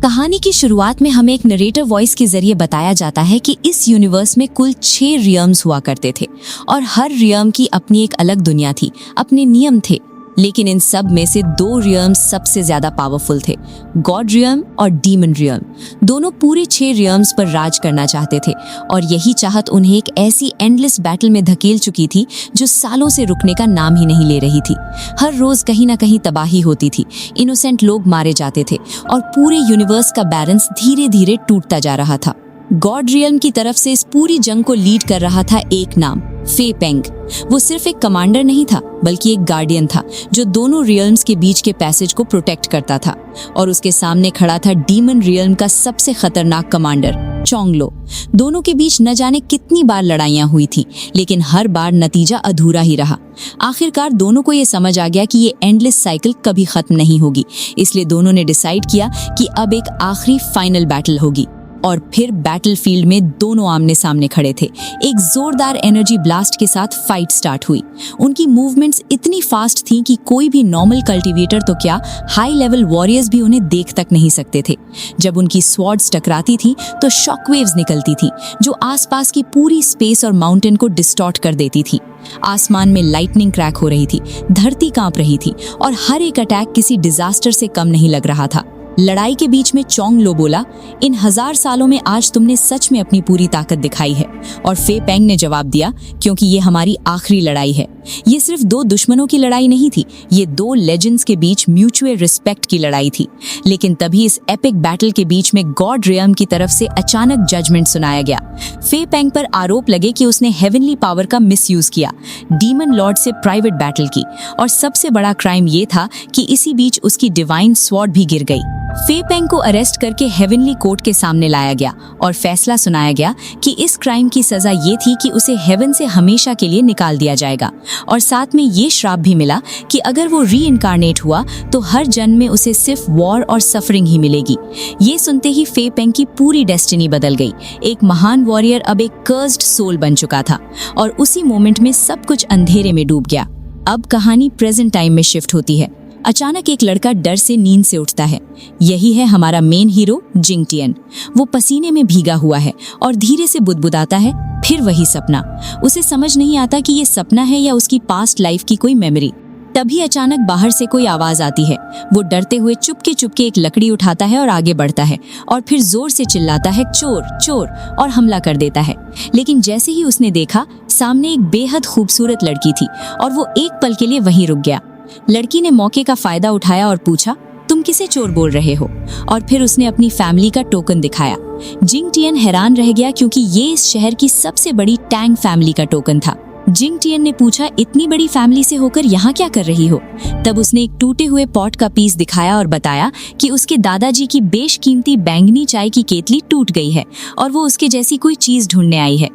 कहानी की शुरुआत में हमें एक नरेटर वॉइस के जरिए बताया जाता है कि इस यूनिवर्स में कुल 6 रियम्स हुआ करते थे और हर रियम की अपनी एक अलग दुनिया थी, अपने नियम थे। लेकिन इन सब में से 2 रियम्स सबसे ज्यादा पावरफुल थे, गॉड रियम और डीमन रियम। दोनों पूरे 6 रियम्स पर राज करना चाहते थे और यही चाहत उन्हें एक ऐसी एंडलेस बैटल में धकेल चुकी थी जो सालों से रुकने का नाम ही नहीं ले रही थी। हर रोज कहीं ना कहीं तबाही होती थी, इनोसेंट लोग मारे जाते थे और पूरे यूनिवर्स का बैलेंस धीरे धीरे टूटता जा रहा था। गॉड रियम की तरफ से इस पूरी जंग को लीड कर रहा था एक नाम, फे पेंग। वो सिर्फ एक कमांडर नहीं था बल्कि एक गार्डियन था जो दोनों रियल्म्स के बीच के पैसेज को प्रोटेक्ट करता था। और उसके सामने खड़ा था डीमन रियल्म का सबसे खतरनाक कमांडर, चोंगलो। दोनों के बीच न जाने कितनी बार लड़ाइयां हुई थी, लेकिन हर बार नतीजा अधूरा ही रहा। आखिरकार दोनों को ये समझ आ गया कि ये एंडलेस साइकिल कभी खत्म नहीं होगी, इसलिए दोनों ने डिसाइड किया कि अब एक आखिरी फाइनल बैटल होगी। और फिर बैटलफील्ड में दोनों आमने सामने खड़े थे। एक जोरदार एनर्जी ब्लास्ट के साथ फाइट स्टार्ट हुई। उनकी मूवमेंट्स इतनी फास्ट थीं कि कोई भी नॉर्मल कल्टीवेटर तो क्या, हाई लेवल वॉरियर्स भी उन्हें देख तक नहीं सकते थे। जब उनकी स्वॉर्ड्स टकराती थी तो शॉकवेव्स निकलती थी जो आसपास की पूरी स्पेस और माउंटेन को डिस्टॉर्ट कर देती थी। आसमान में लाइटनिंग क्रैक हो रही थी, धरती कांप रही थी और हर एक अटैक किसी डिजास्टर से कम नहीं लग रहा था। लड़ाई के बीच में चोंगलो बोला, इन 1000 सालों में आज तुमने सच में अपनी पूरी ताकत दिखाई है। और फे पेंग ने जवाब दिया, क्योंकि ये हमारी आखिरी लड़ाई है। ये सिर्फ 2 दुश्मनों की लड़ाई नहीं थी, ये 2 लेजेंड्स के बीच म्यूचुअल रिस्पेक्ट की लड़ाई थी। लेकिन तभी इस एपिक बैटल के बीच में गॉड रियम की तरफ से अचानक जजमेंट सुनाया गया। फे पेंग पर आरोप लगे कि उसने हेवनली पावर का मिसयूज किया, डीमन लॉर्ड से प्राइवेट बैटल की, और सबसे बड़ा क्राइम ये था कि इसी बीच उसकी डिवाइन स्वॉर्ड भी गिर गई। फे पेंग को अरेस्ट करके हेवनली कोर्ट के सामने लाया गया और फैसला सुनाया गया कि इस क्राइम की सजा ये थी कि उसे हेवन से हमेशा के लिए निकाल दिया जाएगा। और साथ में ये श्राप भी मिला कि अगर वो रीइंकारनेट हुआ तो हर जन्म में उसे सिर्फ वॉर और सफरिंग ही मिलेगी। ये सुनते ही फे पेंग की पूरी डेस्टिनी बदल गई। एक महान वॉरियर अब एक कर्स्ड सोल बन चुका था और उसी मोमेंट में सब कुछ अंधेरे में डूब गया। अब कहानी प्रेजेंट टाइम में शिफ्ट होती है। अचानक एक लड़का डर से नींद से उठता है। यही है हमारा मेन हीरो जिंग टियन। वो पसीने में भीगा हुआ है और धीरे से बुदबुदाता है, फिर वही सपना। उसे समझ नहीं आता कि ये सपना है या उसकी पास्ट लाइफ की कोई मेमोरी। तभी अचानक बाहर से कोई आवाज आती है। वो डरते हुए चुपके चुपके एक लकड़ी उठाता है और आगे बढ़ता है और फिर जोर से चिल्लाता है, चोर चोर, और हमला कर देता है। लेकिन जैसे ही उसने देखा, सामने एक बेहद खूबसूरत लड़की थी और वो एक पल के लिए वहीं रुक गया। लड़की ने मौके का फायदा उठाया और पूछा, तुम किसे चोर बोल रहे हो? और फिर उसने अपनी फैमिली का टोकन दिखाया। जिंग टियन हैरान रह गया क्योंकि ये इस शहर की सबसे बड़ी टैंग फैमिली का टोकन था। जिंग टियन ने पूछा, इतनी बड़ी फैमिली से होकर यहाँ क्या कर रही हो? तब उसने एक टूटे हुए पॉट का पीस दिखाया और बताया कि उसके दादाजी की बेशकीमती बैंगनी चाय की केतली टूट गई है और वो उसके जैसी कोई चीज ढूंढने आई है।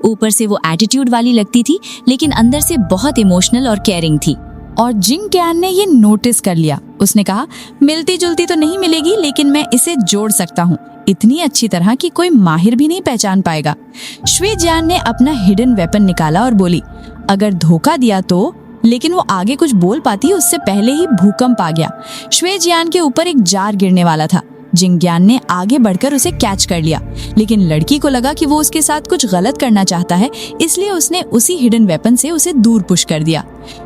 ऊपर से वो एटीट्यूड वाली लगती थी, लेकिन अंदर से बहुत इमोशनल और केयरिंग थी। और जिंग टियन ने ये नोटिस कर लिया। उसने कहा, मिलती जुलती तो नहीं मिलेगी, लेकिन मैं इसे जोड़ सकता हूँ, इतनी अच्छी तरह कि कोई माहिर भी नहीं पहचान पाएगा। श्वे जियान ने अपना हिडन वेपन निकाला और बोली, अगर धोखा दिया तो। लेकिन वो आगे कुछ बोल पाती उससे पहले ही भूकंप आ गया। श्वे जियान के ऊपर एक जार गिरने वाला था। जिंग टियन ने आगे बढ़कर उसे कैच कर लिया, लेकिन लड़की को लगा कि वो उसके साथ कुछ गलत करना चाहता है, इसलिए उसने उसी हिडन वेपन से उसे दूर पुश कर दिया।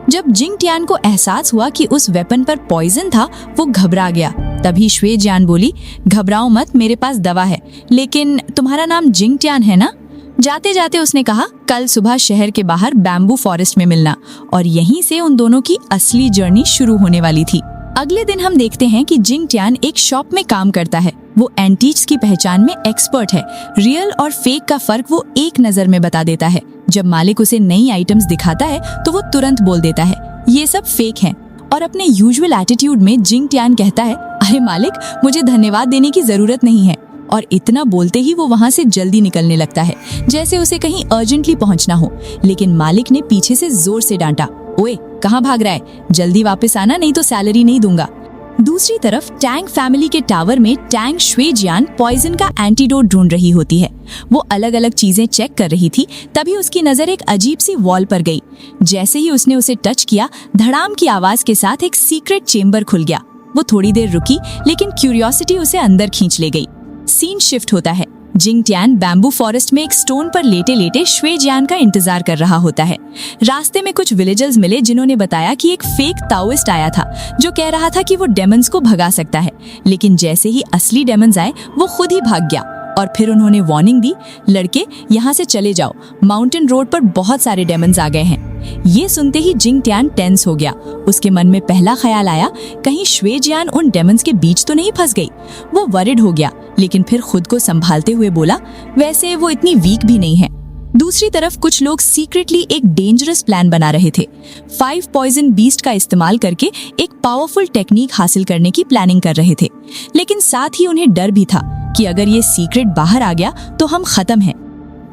जब जिंग टियन को एहसास हुआ कि उस वेपन पर पॉइजन था, वो घबरा गया। तभी श्वे जियान बोली, घबराओ मत, मेरे पास दवा है। लेकिन तुम्हारा नाम जिंग टियन है ना? जाते जाते उसने कहा, कल सुबह शहर के बाहर बैम्बू फॉरेस्ट में मिलना। और यहीं से उन दोनों की असली जर्नी शुरू होने वाली थी। अगले दिन हम देखते हैं कि जिंग टियन एक शॉप में काम करता है। वो एंटीक्स की पहचान में एक्सपर्ट है। रियल और फेक का फर्क वो एक नजर में बता देता है। जब मालिक उसे नई आइटम्स दिखाता है तो वो तुरंत बोल देता है, ये सब फेक हैं। और अपने यूजुअल एटीट्यूड में जिंग टियन कहता है, अरे मालिक, मुझे धन्यवाद देने की जरूरत नहीं है। और इतना बोलते ही वो वहाँ से जल्दी निकलने लगता है, जैसे उसे कहीं अर्जेंटली पहुँचना हो। लेकिन मालिक ने पीछे से जोर से डांटा, ओए कहाँ भाग रहा है? जल्दी वापस आना, नहीं तो सैलरी नहीं दूंगा। दूसरी तरफ टैंग फैमिली के टावर में टैंग श्वे जियान पॉइजन का एंटीडोट ढूंढ रही होती है। वो अलग अलग चीजें चेक कर रही थी, तभी उसकी नजर एक अजीब सी वॉल पर गई। जैसे ही उसने उसे टच किया, धड़ाम की आवाज के साथ एक सीक्रेट चेम्बर खुल गया। वो थोड़ी देर रुकी, लेकिन क्यूरियोसिटी उसे अंदर खींच ले गई। सीन शिफ्ट होता है। जिंग टियान बैम्बू फॉरेस्ट में एक स्टोन पर लेटे लेटे श्वे जियान का इंतजार कर रहा होता है। रास्ते में कुछ विलेजर्स मिले जिन्होंने बताया कि एक फेक ताओइस्ट आया था जो कह रहा था कि वो डेमन्स को भगा सकता है, लेकिन जैसे ही असली डेमन्स आए वो खुद ही भाग गया। और फिर उन्होंने वार्निंग दी, लड़के यहाँ से चले जाओ, माउंटेन रोड पर बहुत सारे डेमन्स आ गए हैं। ये सुनते ही जिंग टियान टेंस हो गया। उसके मन में पहला ख्याल आया, कहीं श्वे जियान उन डेमन्स के बीच तो नहीं फंस गई। वो वरिड हो गया, लेकिन फिर खुद को संभालते हुए बोला, वैसे वो इतनी वीक भी नहीं है। दूसरी तरफ कुछ लोग सीक्रेटली एक डेंजरस प्लान बना रहे थे। 5 पॉइजन बीस्ट का इस्तेमाल करके एक पावरफुल टेक्निक हासिल करने की प्लानिंग कर रहे थे, लेकिन साथ ही उन्हें डर भी था कि अगर ये सीक्रेट बाहर आ गया तो हम खत्म हैं।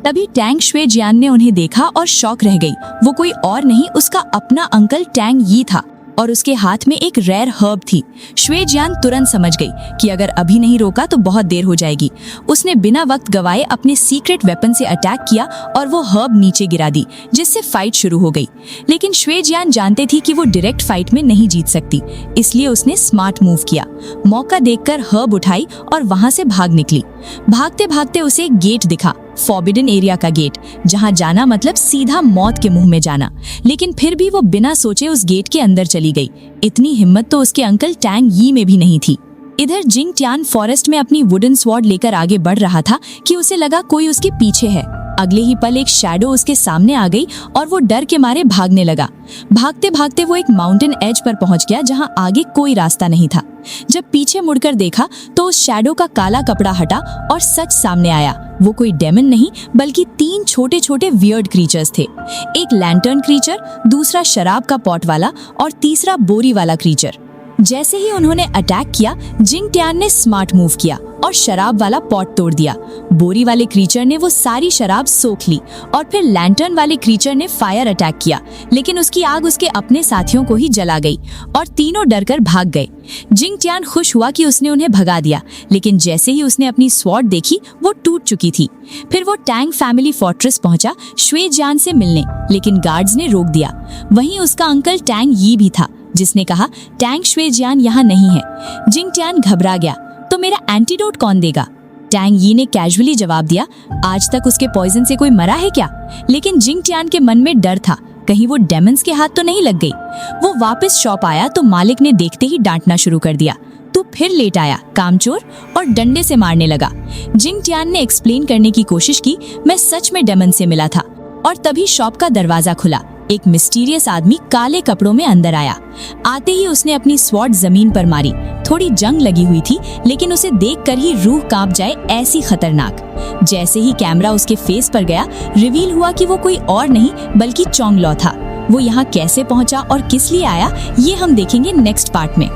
तभी टैंग श्वे जियान ने उन्हें देखा और शॉक रह गई। वो कोई और नहीं, उसका अपना अंकल टैंग यी था और उसके हाथ में एक रेयर हर्ब थी। श्वे जियान तुरंत समझ गई कि अगर अभी नहीं रोका तो बहुत देर हो जाएगी। उसने बिना वक्त गवाए अपने सीक्रेट वेपन से अटैक किया और वो हर्ब नीचे गिरा दी, जिससे फाइट शुरू हो गई। लेकिन श्वे जियान जानते थी कि वो डायरेक्ट फाइट में नहीं जीत सकती, इसलिए उसने स्मार्ट मूव किया। मौका देखकर हर्ब उठाई और वहां से भाग निकली। भागते भागते उसे एक गेट दिखा, फॉरबिडन एरिया का गेट, जहां जाना मतलब सीधा मौत के मुंह में जाना। लेकिन फिर भी वो बिना सोचे उस गेट के अंदर चली गई। इतनी हिम्मत तो उसके अंकल टैंग यी में भी नहीं थी। इधर जिंग टियान फॉरेस्ट में अपनी वुडन स्वॉर्ड लेकर आगे बढ़ रहा था कि उसे लगा कोई उसके पीछे है। अगले ही पल एक शैडो उसके सामने आ गई और वो डर के मारे भागने लगा। भागते भागते वो एक माउंटेन एज पर पहुंच गया जहां आगे कोई रास्ता नहीं था। जब पीछे मुड़कर देखा तो उस शैडो का काला कपड़ा हटा और सच सामने आया। वो कोई डेमन नहीं बल्कि 3 छोटे छोटे वियर्ड क्रीचर्स थे। एक लैंटर्न क्रीचर, दूसरा शराब का पॉट वाला और तीसरा बोरी वाला क्रीचर। जैसे ही उन्होंने अटैक किया, जिंग टियान ने स्मार्ट मूव किया और शराब वाला पॉट तोड़ दिया। बोरी वाले क्रीचर ने वो सारी शराब सोख ली और फिर लैंटर्न वाले क्रीचर ने फायर अटैक किया, लेकिन उसकी आग उसके अपने साथियों को ही जला गई और तीनों डरकर भाग गए। जिंग टियान खुश हुआ कि उसने उन्हें भगा दिया, लेकिन जैसे ही उसने अपनी स्वॉर्ड देखी वो टूट चुकी थी। फिर वो टैंग फैमिली फोर्ट्रेस पहुंचा श्वे जियान से मिलने, लेकिन गार्ड्स ने रोक दिया। वहीं उसका अंकल टैंग यी भी था, जिसने कहा टैंग श्वे जियान यहाँ नहीं है। जिंग टियान घबरा गया, तो मेरा एंटीडोट कौन देगा? टैंग यी ने कैजुअली जवाब दिया, आज तक उसके पॉइजन से कोई मरा है क्या? लेकिन जिंग टियान के मन में डर था, कहीं वो डेमन्स के हाथ तो नहीं लग गई। वो वापस शॉप आया तो मालिक ने देखते ही डांटना शुरू कर दिया। तो फिर लेट आया कामचोर, और डंडे से मारने लगा। जिंग टियान ने एक्सप्लेन करने की कोशिश की, मैं सच में डेमन से मिला था। और तभी शॉप का दरवाजा खुला। एक मिस्टीरियस आदमी काले कपड़ों में अंदर आया। आते ही उसने अपनी स्वॉर्ड जमीन पर मारी। थोड़ी जंग लगी हुई थी, लेकिन उसे देखकर ही रूह कांप जाए ऐसी खतरनाक। जैसे ही कैमरा उसके फेस पर गया, रिवील हुआ कि वो कोई और नहीं बल्कि चोंग लॉ था। वो यहाँ कैसे पहुंचा और किस लिए आया, ये हम देखेंगे नेक्स्ट पार्ट में।